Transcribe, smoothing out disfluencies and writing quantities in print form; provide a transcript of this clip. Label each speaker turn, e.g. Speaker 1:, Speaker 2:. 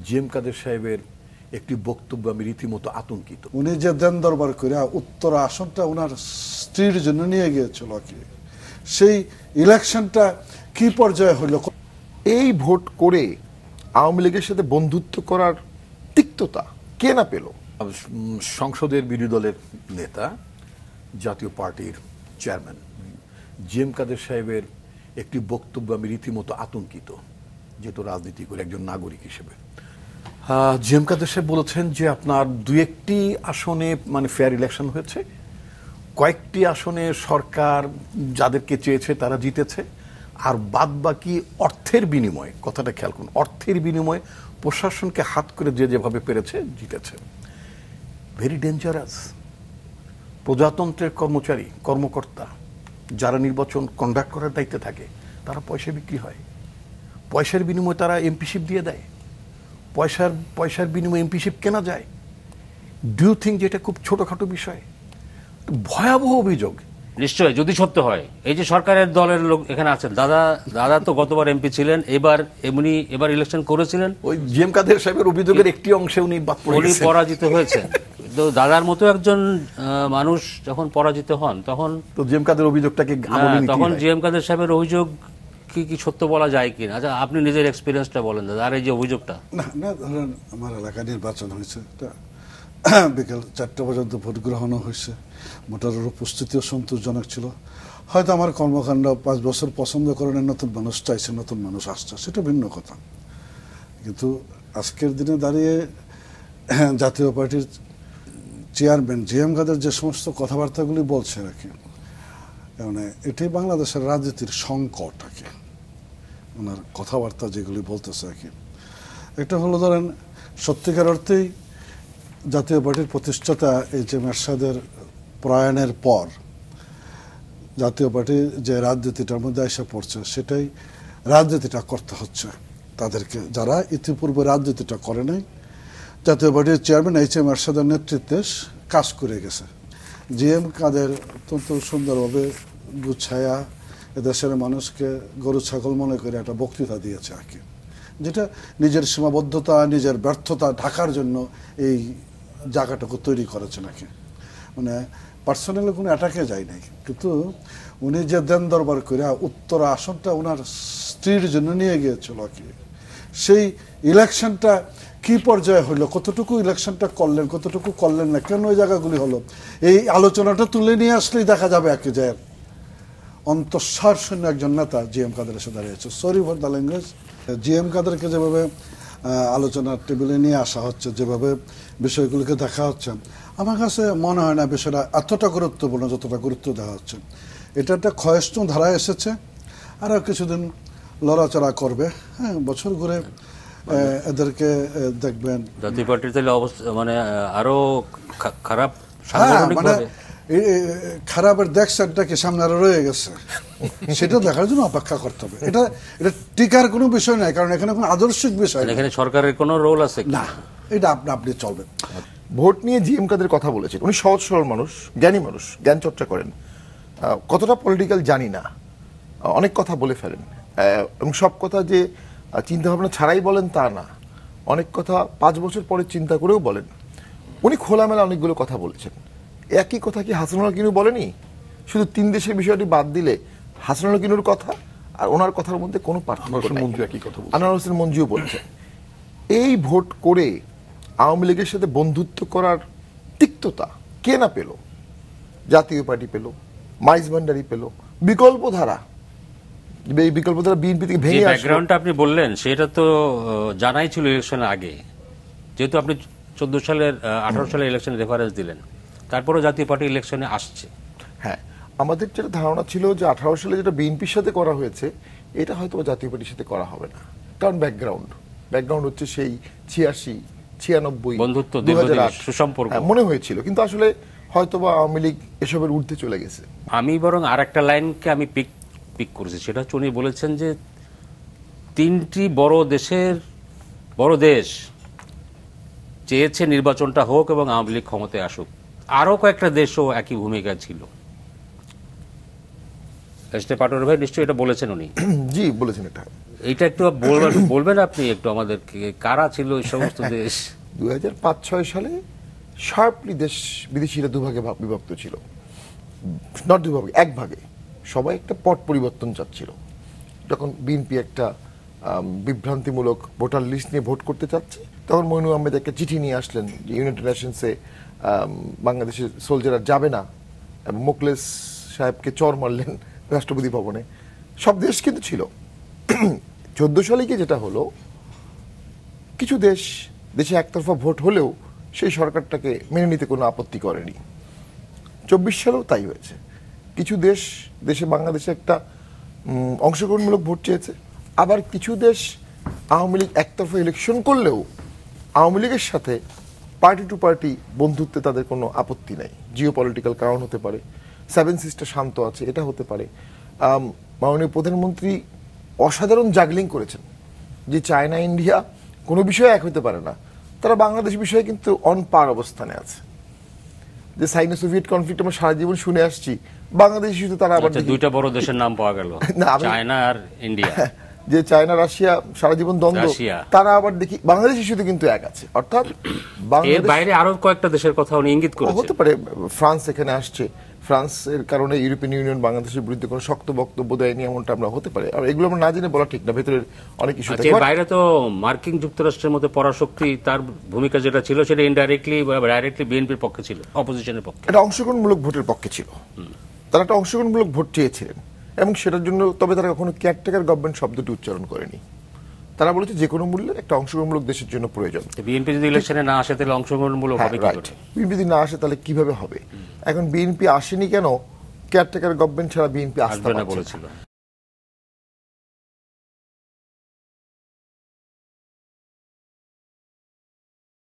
Speaker 1: GM কাদের সাহেবের একটি বক্তব্য আমি রীতিমতো আতঙ্কিত।
Speaker 2: উনি যে দেন দরবার করে উত্তর আসনটা ওনার স্ত্রীর জন্য নিয়ে গিয়েছিল কি, সেই ইলেকশনটা কি পর্যায়ে হইল?
Speaker 3: এই ভোট করে আওয়ামী লীগের সাথে বন্ধুত্ব করার তিক্ততা কে না পেল?
Speaker 1: সংসদের বিরোধী দলের নেতা, জাতীয় পার্টির চেয়ারম্যান জিএম কাদের সাহেবের একটি বক্তব্য আমি রীতিমতো আতঙ্কিত, যেহেতু রাজনীতি করে একজন নাগরিক হিসেবে। জিএম কাদের সাহেব বলেছেন যে আপনার দু একটি আসনে মানে ফেয়ার ইলেকশন হয়েছে, কয়েকটি আসনে সরকার যাদেরকে চেয়েছে তারা জিতেছে, আর বাদ বাকি অর্থের বিনিময়ে, কথাটা খেয়াল করুন, অর্থের বিনিময়ে প্রশাসনকে হাত করে যে যেভাবে পেরেছে জিতেছে। Very dangerous. প্রজাতন্ত্রের কর্মচারী কর্মকর্তা যারা নির্বাচন কন্ডাক্ট করার দায়িত্বে থাকে তারা পয়সা বিক্রি হয়, পয়সার বিনিময়ে তারা এমপিশিপ দিয়ে দেয়, পয়সার বিনিময়ে এমপিশিপ কেনা যায়। ডু ইউ থিঙ্ক যে এটা খুব ছোটখাটো বিষয়? ভয়াবহ অভিযোগ।
Speaker 4: নিশ্চয়ই, যদি সত্য হয়। এই যে সরকারের দলের লোক এখানে আছেন, দাদা তো গতবার এমপি ছিলেন, এবার ইলেকশন করেছিলেন।
Speaker 1: ওই জিএম কাদের সাহেবের অভিযোগের একটি অংশে উনি
Speaker 4: পরাজিত হয়েছেন। তো দাদার মতো একজন মানুষ যখন পরাজিত হন তখন
Speaker 1: তো জিএম কাদের অভিযোগটাকে
Speaker 4: তখন জিএম কাদের সাহেবের অভিযোগ কি সত্য বলা যায় কিনা? আচ্ছা, আপনি নিজের এক্সপিরিয়েন্সটা বলেন দাদা। আর এই যে অভিযোগটা,
Speaker 2: না ধরেন আমার এলাকায় নির্বাচন হয়েছে, বিকেল 4টা পর্যন্ত ভোট গ্রহণও হয়েছে, ভোটারের উপস্থিতিও সন্তোষজনক ছিল। হয়তো আমার কর্মকাণ্ড 5 বছর পছন্দ করেন, নতুন মানুষ চাইছে, নতুন মানুষ আসছে, সেটা ভিন্ন কথা। কিন্তু আজকের দিনে দাঁড়িয়ে জাতীয় পার্টির চেয়ারম্যান জিএম কাদের যে সমস্ত কথাবার্তাগুলি বলছে আর কি, মানে এটাই বাংলাদেশের রাজনীতির সংকট আর কি। ওনার কথাবার্তা যেগুলি বলতেছে আর কি, এটা হলো ধরেন সত্যিকার অর্থেই জাতীয় পার্টির প্রতিষ্ঠাতা এইচ এম এরশাদের প্রয়াণের পর জাতীয় পার্টি যে রাজনীতিটার মধ্যে এসে পড়ছে, সেটাই রাজনীতিটা করতে হচ্ছে তাদেরকে, যারা ইতিপূর্বে রাজনীতিটা করে নাই। জাতীয় পার্টির চেয়ারম্যান এইচ এম এরশাদের নেতৃত্বে কাজ করে গেছে। জিএম কাদের অত্যন্ত সুন্দরভাবে গুছায়া এদেশের মানুষকে গরু ছাগল মনে করে একটা বক্তৃতা দিয়েছে আর কি, যেটা নিজের সীমাবদ্ধতা, নিজের ব্যর্থতা ঢাকার জন্য এই জায়গাটাকে তৈরি করেছে নাকি। মানে পার্সোনালি কোনো অ্যাটাকে যায় নাই, কিন্তু উনি যে দেন দরবার করে উত্তর আসনটা ওনার স্ত্রীর জন্য নিয়ে গিয়েছিল কি, সেই ইলেকশনটা কি পর্যায়ে হইলো, কতটুকু ইলেকশনটা করলেন, কতটুকু করলেন না, কেন ওই জায়গাগুলি হলো, এই আলোচনাটা তুলে নিয়ে আসলেই দেখা যাবে একে যে অন্তঃসার শূন্য একজন নেতা জিএম কাদের এসে দাঁড়িয়েছে। Sorry for the language. GM কাদেরকে যেভাবে আলোচনার টেবিলে নিয়ে আসা হচ্ছে, যেভাবে বিষয়গুলিকে দেখা হচ্ছে, আমার কাছে মনে হয় না বিষয়টা এতটা গুরুত্বপূর্ণ যতটা গুরুত্ব দেওয়া হচ্ছে। এটা একটা ক্ষয়ষ্ণু ধারা এসেছে, আরও কিছুদিন লড়াচড়া করবে, হ্যাঁ, বছর ঘুরে এদেরকে দেখবেন।
Speaker 4: জাতীয় পার্টির তাহলে অবস্থা মানে আরো খারাপ,
Speaker 2: মানে খারাপের দেখছেনটা কি সামনে আরো রয়ে গেছে, সেটা দেখার জন্য অপেক্ষা করতে হবে। এটা টিকার কোনো বিষয় নাই, কারণ এখানে কোনো আদর্শিক বিষয়,
Speaker 4: এখানে সরকারের কোনো রোল আছে
Speaker 2: না, এটা আপনি চলবেন।
Speaker 3: ভোট নিয়ে জিএম কাদের কথা বলেছেন, উনি সহজ সরল মানুষ, জ্ঞানী মানুষ, জ্ঞান চর্চা করেন, কতটা পলিটিক্যাল জানি না, অনেক কথা বলে ফেলেন, এবং সব কথা যে চিন্তা ভাবনা ছাড়াই বলেন তা না, অনেক কথা 5 বছর পরে চিন্তা করেও বলেন। উনি খোলামেলা অনেকগুলো কথা বলেছেন। একই কথা কি হাসানুল কিনু বলেনি? শুধু 3 দেশের বিষয়টি বাদ দিলে হাসানুল কিনুর কথা আর ওনার কথার মধ্যে কোনো পার্থক্য নেই। আনোয়ার হোসেন মঞ্জুও বলেছেন এই ভোট করে আওয়ামী লীগের সাথে বন্ধুত্ব করার তিক্ততা কে না পেল? জাতীয় পার্টি পেল, মাইজ ভান্ডারি পেল, বিকল্প ধারা, এই বিকল্প ধারা বিএনপি থেকে ভেঙে আসলো।
Speaker 4: ব্যাকগ্রাউন্ডটা আপনি বললেন সেটা তো জানাই ছিল ইলেকশনের আগে, যেহেতু আপনি 14 সালের 18 সালের ইলেকশনে রেফারেন্স দিলেন, তারপরে জাতীয় পার্টি ইলেকশনে আসছে।
Speaker 3: হ্যাঁ, আমাদের যেটা ধারণা ছিল যে 18 সালে যেটা বিএনপির সাথে করা হয়েছে এটা হয়তো জাতীয় পার্টির সাথে করা হবে না, কারণ ব্যাকগ্রাউন্ড হচ্ছে সেই 86, 96
Speaker 4: বন্ধুত্ব, 2008 সুসম্পর্ক
Speaker 3: মনে হয়েছিল, কিন্তু আসলে হয়তো বা আওয়ামী লীগ এসবের ঊর্ধ্বে চলে গেছে।
Speaker 4: আমি বরং আর একটা লাইনকে আমি পিক করেছি, সেটা হচ্ছে উনি বলেছেন যে 3টি বড় দেশ চেয়েছে নির্বাচনটা হোক এবং আওয়ামী লীগ ক্ষমতায় আসুক। আরো কয়েকটা দেশও একই ভূমিকা ছিল। পাটোয়ারি ভাই নিশ্চয়ই এটা বলেছেন উনি।
Speaker 3: জি বলেছেন এটা।
Speaker 4: এইটা একটু বলবেন আপনি একটু আমাদেরকে, কারা ছিল এই সমস্ত দেশ?
Speaker 3: 2005-06 সালে শার্পলি দেশ বিদেশিরা দুভাগে বিভক্ত ছিল, নট দুভাগে, এক ভাগে। সবাই একটা পট পরিবর্তন চাচ্ছিল। যখন বিএনপি একটা বিভ্রান্তিমূলক ভোটার লিস্ট নিয়ে ভোট করতে চাচ্ছে, তখন মইনু আহমেদ একটা চিঠি নিয়ে আসলেন যে ইউনাইটেড নেশনসে বাংলাদেশের সোলজাররা যাবে না, এবং মোখলেস সাহেবকে চর মারলেন রাষ্ট্রপতি ভবনে। সব দেশ কিন্তু ছিল। 14 সালে গিয়ে যেটা হলো, কিছু দেশে একতরফা ভোট হলেও সেই সরকারটাকে মেনে নিতে কোনো আপত্তি করেনি। 24 সালেও তাই হয়েছে। কিছু দেশে বাংলাদেশে একটা অংশগ্রহণমূলক ভোট চেয়েছে, আবার কিছু দেশ আওয়ামী লীগ একতরফা ইলেকশন করলেও আওয়ামী লীগের সাথে পার্টি টু পার্টি বন্ধুত্বে তাদের কোনো আপত্তি নাই। জিও পলিটিক্যাল কারণ হতে পারে, সেভেন সিস্টার শান্ত আছে, এটা হতে পারে। মাননীয় প্রধানমন্ত্রী অসাধারণ জাগলিং করেছেন, যে চায়না ইন্ডিয়া কোনো বিষয়ে এক হতে পারে না, তারা বাংলাদেশ বিষয়ে কিন্তু অন পার অবস্থানে আছে। যে সাইনো সোভিয়েত কনফ্লিক্ট আমরা সারা জীবন শুনে আসছি, বাংলাদেশ ইস্যুতে তারা আবার
Speaker 4: দুইটা বড় দেশের নাম পাওয়া গেল, চায়না আর ইন্ডিয়া।
Speaker 3: যে চায়না রাশিয়া সারা জীবন দ্বন্দ্ব, তারা আবার দেখি বাংলাদেশ ইস্যুতে কিন্তু এক আছে। অর্থাৎ
Speaker 4: এর বাইরে আরো কয়েকটা দেশের কথা উনি ইঙ্গিত করেছেন।
Speaker 3: হতে পারে ফ্রান্স এখানে আসছে, ফ্রান্সের কারণে ইউরোপিয়ান ইউনিয়ন বাংলাদেশের বিরুদ্ধে কোনো শক্ত বক্তব্য দেয়নি, এমনটা আমরা হতে পারে। আর এগুলো আমরা না জেনে বলা ঠিক না, ভেতরের অনেক ইস্যু থাকে।
Speaker 4: এর বাইরে তো মার্কিন যুক্তরাষ্ট্রের মধ্যে পরাশক্তি, তার ভূমিকা যেটা ছিল সেটা ইনডাইরেক্টলি বা ডাইরেক্টলি বিএনপির পক্ষে ছিল, অপোজিশনের পক্ষে।
Speaker 3: এটা অংশগ্রহণমূলক ভোটের পক্ষে ছিল। তারা একটা অংশগ্রহণমূলক ভোট চেয়েছিলেন, এবং সেটার জন্য তবে তারা কখনো কেয়ারটেকার গভর্নমেন্ট শব্দটি উচ্চারণ করেনি। তারা বলেছে যে কোনো মূল্যে একটা অংশগ্রহণমূলক দেশের জন্য প্রয়োজন।
Speaker 4: বিএনপি যদি ইলেকশনে না আসে তাহলে অংশগ্রহণমূলক হবে কি করে?
Speaker 3: বিএনপি যদি না আসে তাহলে কিভাবে হবে? এখন বিএনপি আসেনি কেন? কেয়ারটেকার গভর্নমেন্ট ছাড়া বিএনপি আসবে না বলেছিল।